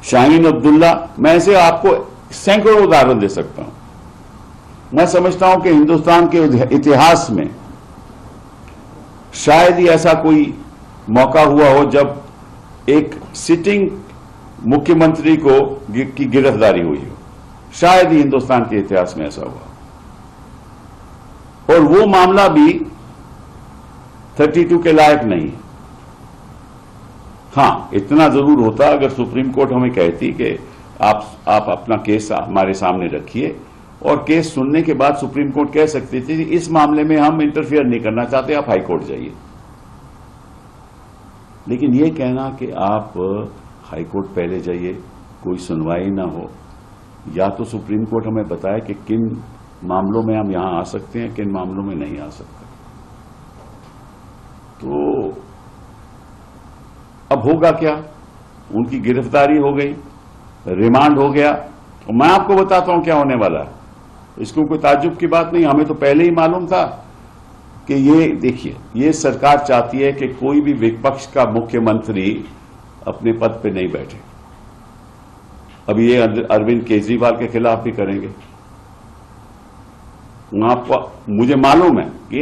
शाहीन अब्दुल्ला, मैं ऐसे आपको सैकड़ों उदाहरण दे सकता हूं। मैं समझता हूं कि हिंदुस्तान के इतिहास में शायद ही ऐसा कोई मौका हुआ हो जब एक सिटिंग मुख्यमंत्री की गिरफ्तारी हुई हो। शायद ही हिंदुस्तान के इतिहास में ऐसा हुआ, और वो मामला भी 32 के लायक नहीं। हां, इतना जरूर होता अगर सुप्रीम कोर्ट हमें कहती कि आप अपना केस हमारे सामने रखिए, और केस सुनने के बाद सुप्रीम कोर्ट कह सकती थी इस मामले में हम इंटरफियर नहीं करना चाहते, आप हाई कोर्ट जाइए। लेकिन यह कहना कि आप हाई कोर्ट पहले जाइए, कोई सुनवाई ना हो, या तो सुप्रीम कोर्ट हमें बताए कि किन मामलों में हम यहां आ सकते हैं, किन मामलों में नहीं आ सकते। तो अब होगा क्या? उनकी गिरफ्तारी हो गई, रिमांड हो गया, और मैं आपको बताता हूं क्या होने वाला है। इसको कोई ताज्जुब की बात नहीं, हमें तो पहले ही मालूम था कि ये देखिए, ये सरकार चाहती है कि कोई भी विपक्ष का मुख्यमंत्री अपने पद पे नहीं बैठे। अब ये अरविंद केजरीवाल के खिलाफ भी करेंगे। आपको मुझे मालूम है कि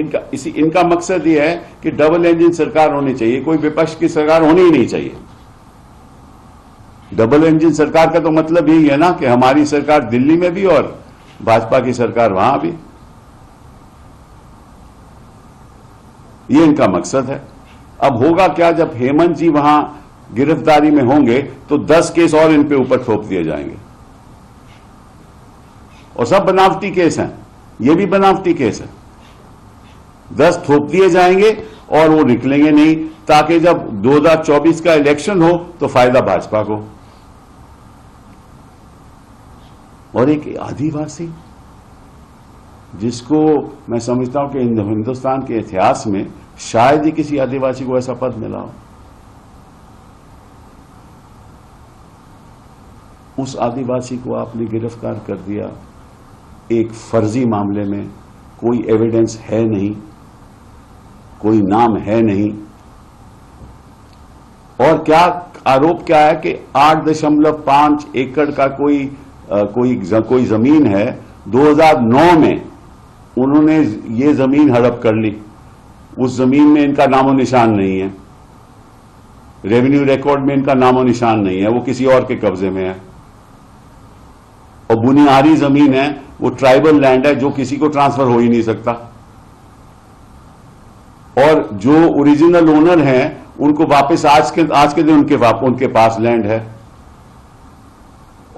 इनका मकसद ये है कि डबल इंजन सरकार होनी चाहिए, कोई विपक्ष की सरकार होनी ही नहीं चाहिए। डबल इंजन सरकार का तो मतलब यही है ना कि हमारी सरकार दिल्ली में भी और भाजपा की सरकार वहां भी। ये इनका मकसद है। अब होगा क्या, जब हेमंत जी वहां गिरफ्तारी में होंगे तो 10 केस और इन पे ऊपर थोप दिए जाएंगे, और सब बनावटी केस हैं। ये भी बनावटी केस है। 10 थोप दिए जाएंगे और वो निकलेंगे नहीं, ताकि जब 2024 का इलेक्शन हो तो फायदा भाजपा को। और एक आदिवासी, जिसको मैं समझता हूं कि हिंदुस्तान के इतिहास में शायद ही किसी आदिवासी को ऐसा पद मिला हो, उस आदिवासी को आपने गिरफ्तार कर दिया एक फर्जी मामले में। कोई एविडेंस है नहीं, कोई नाम है नहीं, और क्या आरोप क्या है कि 8.5 एकड़ का कोई जमीन है। 2009 में उन्होंने ये जमीन हड़प कर ली, उस जमीन में इनका नामो निशान नहीं है, रेवेन्यू रिकॉर्ड में इनका नामो निशान नहीं है, वो किसी और के कब्जे में है। और बुनियादी जमीन है, वो ट्राइबल लैंड है जो किसी को ट्रांसफर हो ही नहीं सकता। और जो ओरिजिनल ओनर हैं उनको वापस आज के दिन उनके पास लैंड है।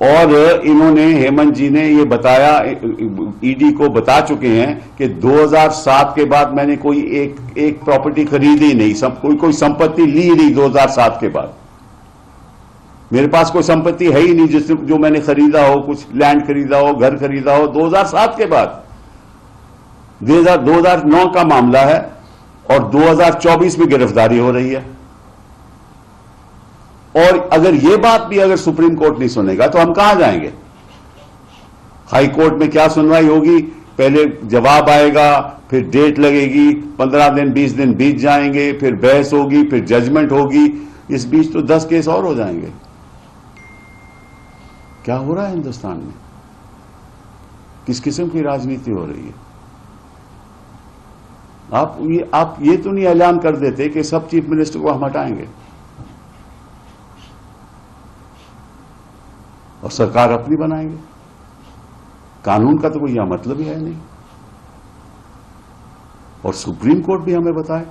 और इन्होंने, हेमंत जी ने ये बताया, ईडी को बता चुके हैं कि 2007 के बाद मैंने कोई एक प्रॉपर्टी खरीदी नहीं, कोई संपत्ति ली नहीं 2007 के बाद। मेरे पास कोई संपत्ति है ही नहीं जो मैंने खरीदा हो, कुछ लैंड खरीदा हो, घर खरीदा हो 2007 के बाद। 2009 का मामला है और 2024 में गिरफ्तारी हो रही है। और अगर ये बात भी अगर सुप्रीम कोर्ट नहीं सुनेगा तो हम कहां जाएंगे? हाई कोर्ट में क्या सुनवाई होगी? पहले जवाब आएगा, फिर डेट लगेगी, 15 दिन 20 दिन बीत जाएंगे, फिर बहस होगी, फिर जजमेंट होगी। इस बीच तो 10 केस और हो जाएंगे। क्या हो रहा है हिंदुस्तान में? किस किस्म की राजनीति हो रही है? आप ये तो नहीं ऐलान कर देते कि सब चीफ मिनिस्टर को हम हटाएंगे और सरकार अपनी बनाएंगे। कानून का तो कोई यह मतलब ही है नहीं। और सुप्रीम कोर्ट भी हमें बताए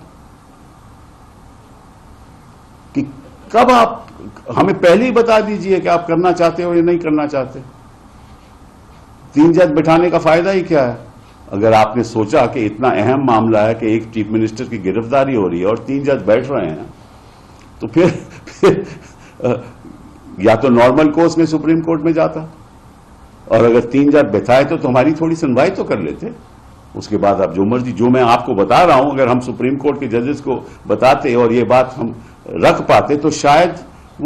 कि कब आप हमें पहले ही बता दीजिए कि आप करना चाहते हो या नहीं करना चाहते। 3 जज बिठाने का फायदा ही क्या है? अगर आपने सोचा कि इतना अहम मामला है कि एक चीफ मिनिस्टर की गिरफ्तारी हो रही है और 3 जज बैठ रहे हैं, तो फिर या तो नॉर्मल कोर्स में सुप्रीम कोर्ट में जाता, और अगर 3 जज बैठाए तो हमारी थोड़ी सुनवाई तो कर लेते। उसके बाद आप जो मर्जी, जो मैं आपको बता रहा हूं, अगर हम सुप्रीम कोर्ट के जजेस को बताते और ये बात हम रख पाते तो शायद